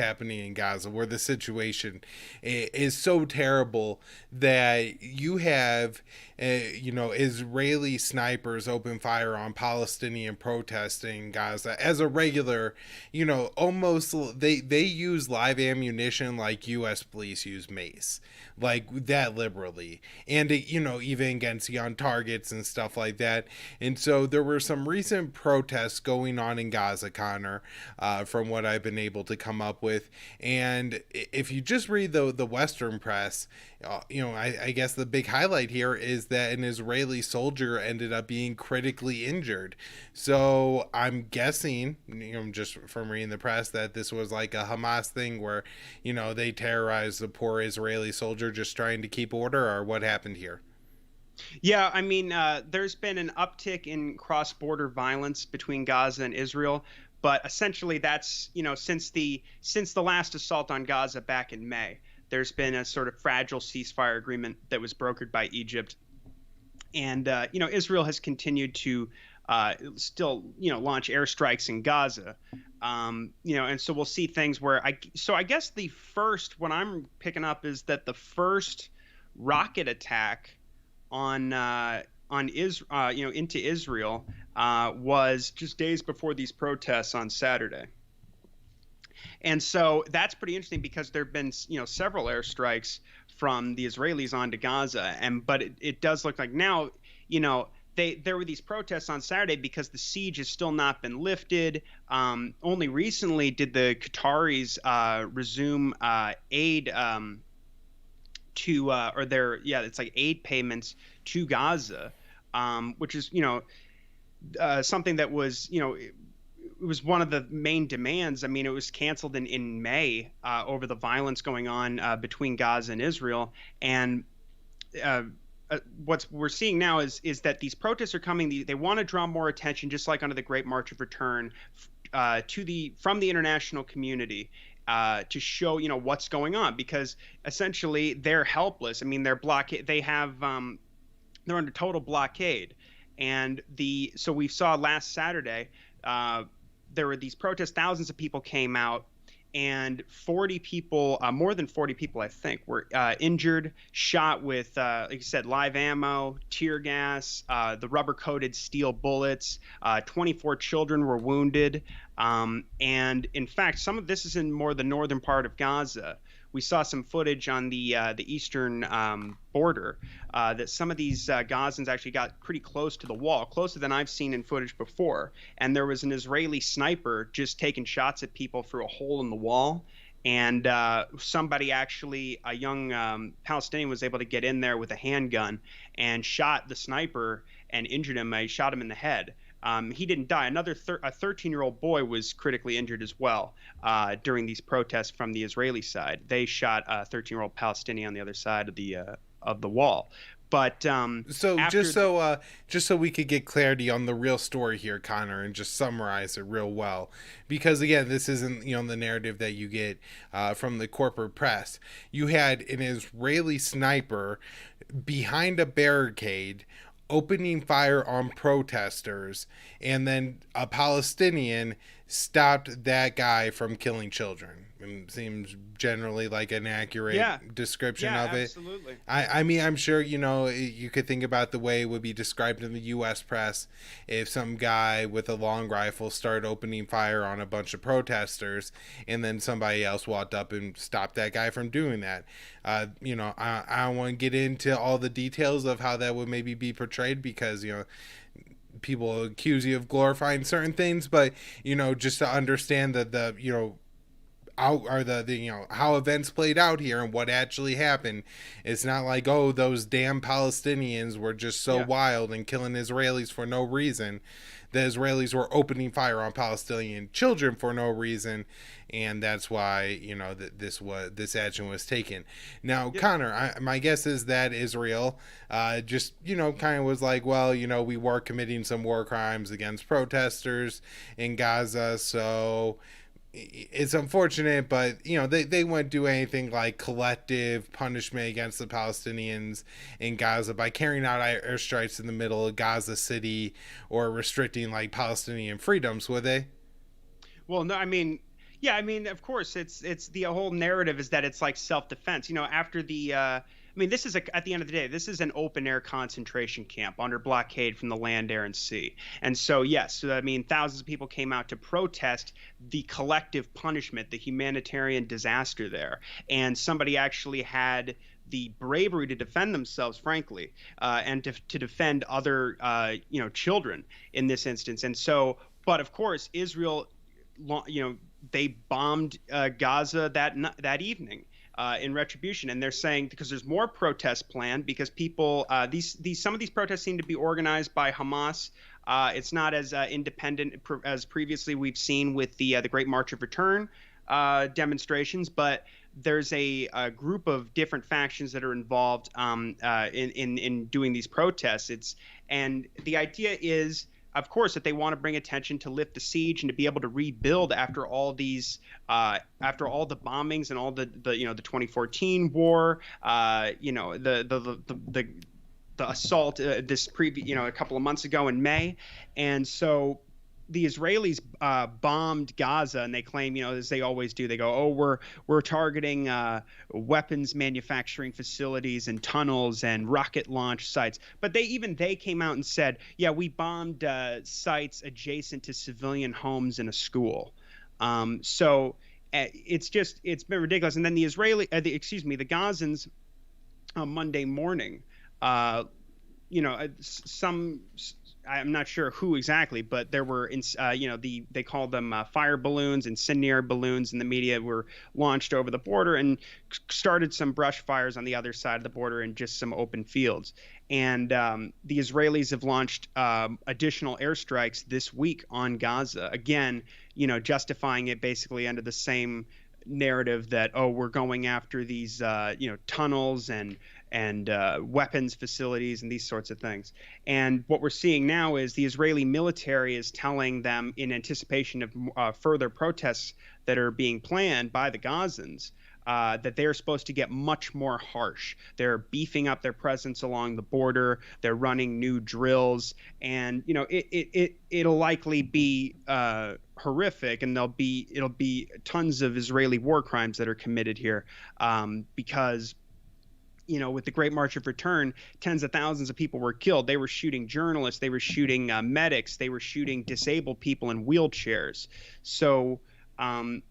happening in Gaza, where the situation is so terrible that you have, Israeli snipers open fire on Palestinian protesting in Gaza as a regular, almost they use live ammunition like U.S. police use mace, like that liberally, and even against young targets and stuff like that. And so there were some recent protests going on in Gaza, Connor, from what I've been able to come up with. And if you just read the Western press, I guess the big highlight here is that an Israeli soldier ended up being critically injured. So I'm guessing, just from reading the press, that this was like a Hamas thing where, they terrorized the poor Israeli soldier just trying to keep order, or what happened here? Yeah, I mean, there's been an uptick in cross-border violence between Gaza and Israel, but essentially that's, since the last assault on Gaza back in May, there's been a sort of fragile ceasefire agreement that was brokered by Egypt, and Israel has continued to still launch airstrikes in Gaza, and so we'll see things where I guess the first, what I'm picking up is that the first rocket attack into Israel was just days before these protests on Saturday. And so that's pretty interesting because there've been several airstrikes from the Israelis onto Gaza, but it does look like now there were these protests on Saturday because the siege has still not been lifted. Only recently did the Qataris resume aid it's like aid payments to Gaza, which is something that was it was one of the main demands. I mean, it was canceled in May over the violence going on between Gaza and Israel, and what we're seeing now is that these protests are coming. They want to draw more attention, just like under the Great March of Return, from the international community. To show what's going on, because essentially they're helpless. I mean, they're they're under total blockade, and so we saw last Saturday there were these protests. Thousands of people came out, and 40 people, more than 40 people, I think, were injured, shot with, like you said, live ammo, tear gas, the rubber-coated steel bullets. 24 children were wounded. And in fact, some of this is in more the northern part of Gaza. We saw some footage on the eastern border that some of these Gazans actually got pretty close to the wall, closer than I've seen in footage before. And there was an Israeli sniper just taking shots at people through a hole in the wall. And somebody actually, a young Palestinian, was able to get in there with a handgun and shot the sniper and injured him. He shot him in the head. He didn't die. A 13-year-old boy was critically injured as well during these protests from the Israeli side. They shot a 13-year-old Palestinian on the other side of the wall. But just so we could get clarity on the real story here, Connor, and just summarize it real well, because again, this isn't the narrative that you get from the corporate press. You had an Israeli sniper behind a barricade opening fire on protesters, and then a Palestinian stopped that guy from killing children. It seems generally like an accurate description of it. Absolutely. I mean, I'm sure, you could think about the way it would be described in the U.S. press if some guy with a long rifle started opening fire on a bunch of protesters and then somebody else walked up and stopped that guy from doing that. I don't want to get into all the details of how that would maybe be portrayed because, people accuse you of glorifying certain things, but, just to understand that how events played out here and what actually happened. It's not like, oh, those damn Palestinians were just so wild and killing Israelis for no reason. The Israelis were opening fire on Palestinian children for no reason, and that's why this action was taken. Now, Connor, my guess is that Israel just kind of was like, well, we were committing some war crimes against protesters in Gaza, so it's unfortunate, but they wouldn't do anything like collective punishment against the Palestinians in Gaza by carrying out airstrikes in the middle of Gaza City or restricting like Palestinian freedoms, would they? Well, no, I mean, Yeah, I mean, of course, it's the whole narrative is that it's like self-defense. After the I mean, this is at the end of the day, this is an open air concentration camp under blockade from the land, air, and sea. And so, yes, so, I mean, thousands of people came out to protest the collective punishment, the humanitarian disaster there. And somebody actually had the bravery to defend themselves, frankly, and to defend other, children in this instance. And so, but of course, Israel, they bombed Gaza that evening in retribution, and they're saying because there's more protests planned because people these some of these protests seem to be organized by Hamas. It's not as independent as previously we've seen with the Great March of Return demonstrations, but there's a group of different factions that are involved in doing these protests. And the idea is, of course, that they want to bring attention to lift the siege and to be able to rebuild after all these, after all the bombings and all the 2014 war, the assault a couple of months ago in May, and so the Israelis bombed Gaza, and they claim, as they always do, they go, "Oh, we're targeting weapons manufacturing facilities and tunnels and rocket launch sites." But they came out and said, "Yeah, we bombed sites adjacent to civilian homes and a school." So it's been ridiculous. And then the Gazans on Monday morning, I'm not sure who exactly, but there were, they called them fire balloons, incendiary balloons in the media, were launched over the border and started some brush fires on the other side of the border in just some open fields. And the Israelis have launched additional airstrikes this week on Gaza, again, justifying it basically under the same narrative that, oh, we're going after these, tunnels and weapons facilities and these sorts of things. And what we're seeing now is the Israeli military is telling them, in anticipation of further protests that are being planned by the Gazans, that they're supposed to get much more harsh. They're beefing up their presence along the border. They're running new drills, and it'll likely be horrific, and it'll be tons of Israeli war crimes that are committed here, because with the Great March of Return, tens of thousands of people were killed. They were shooting journalists. They were shooting medics. They were shooting disabled people in wheelchairs. So, I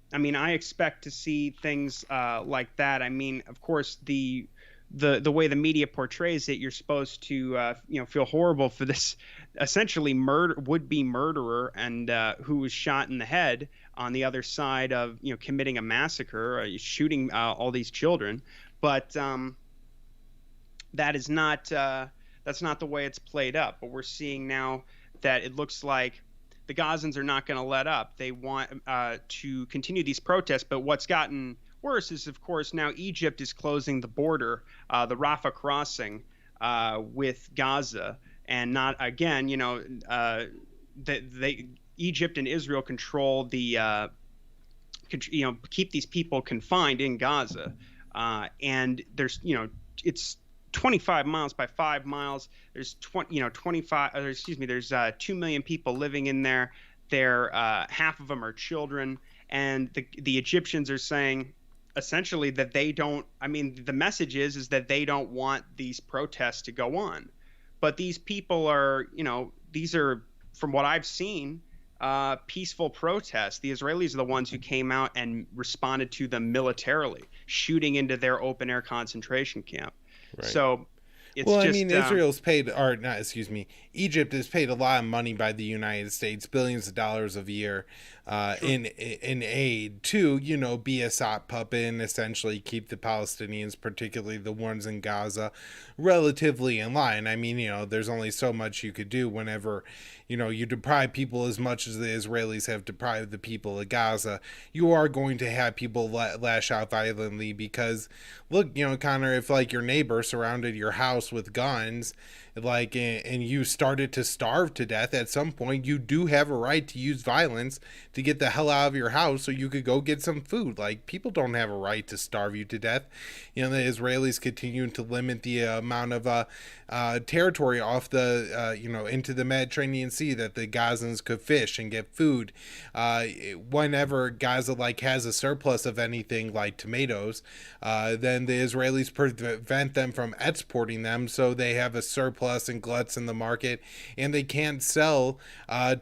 expect to see things like that. I mean, of course, the way the media portrays it, you're supposed to, feel horrible for this essentially would-be murderer and who was shot in the head on the other side of, committing a massacre, shooting all these children. But that's not the way it's played up. But we're seeing now that it looks like the Gazans are not going to let up. They want to continue these protests. But what's gotten worse is, of course, now Egypt is closing the border, the Rafah crossing with Gaza, and not again. Egypt and Israel control the keep these people confined in Gaza, and there's it's 25 miles by 5 miles. There's 2 million people living in there. Half of them are children, and the Egyptians are saying essentially that they don't. I mean, the message is that they don't want these protests to go on, but these people are, these are, from what I've seen, peaceful protests. The Israelis are the ones who came out and responded to them militarily, shooting into their open air concentration camp. Right. So Israel's paid, or not, excuse me, Egypt is paid a lot of money by the United States, billions of dollars a year, in aid to, be a sock puppet and essentially keep the Palestinians, particularly the ones in Gaza, relatively in line. I mean, there's only so much you could do whenever, you deprive people as much as the Israelis have deprived the people of Gaza. You are going to have people lash out violently because, look, Connor, if like your neighbor surrounded your house with guns, like, and you started to starve to death, at some point you do have a right to use violence to get the hell out of your house so you could go get some food. Like, people don't have a right to starve you to death. You know, the Israelis continuing to limit the amount of territory off the into the Mediterranean Sea that the Gazans could fish and get food. Whenever Gaza like has a surplus of anything like tomatoes, then the Israelis prevent them from exporting them, so they have a surplus and gluts in the market, and they can't sell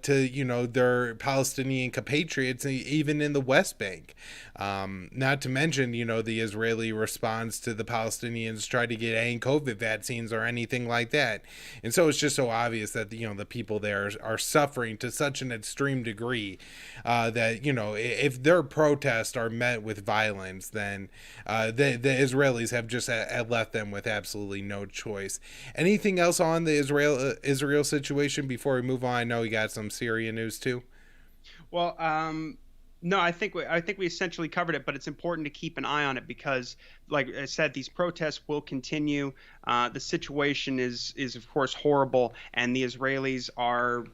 to their Palestinian compatriots even in the West Bank. Not to mention, the Israeli response to the Palestinians try to get any COVID vaccines or anything like that. And so it's just so obvious that the people there are suffering to such an extreme degree that if their protests are met with violence, then the Israelis have just left them with absolutely no choice. Anything else on the Israel situation before we move on? I know you got some Syria news too. Well, no, I think we essentially covered it, but it's important to keep an eye on it because, like I said, these protests will continue. The situation is of course horrible, and the Israelis are.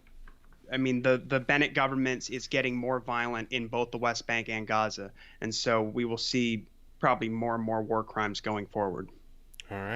I mean, the Bennett government is getting more violent in both the West Bank and Gaza, and so we will see probably more and more war crimes going forward. All right.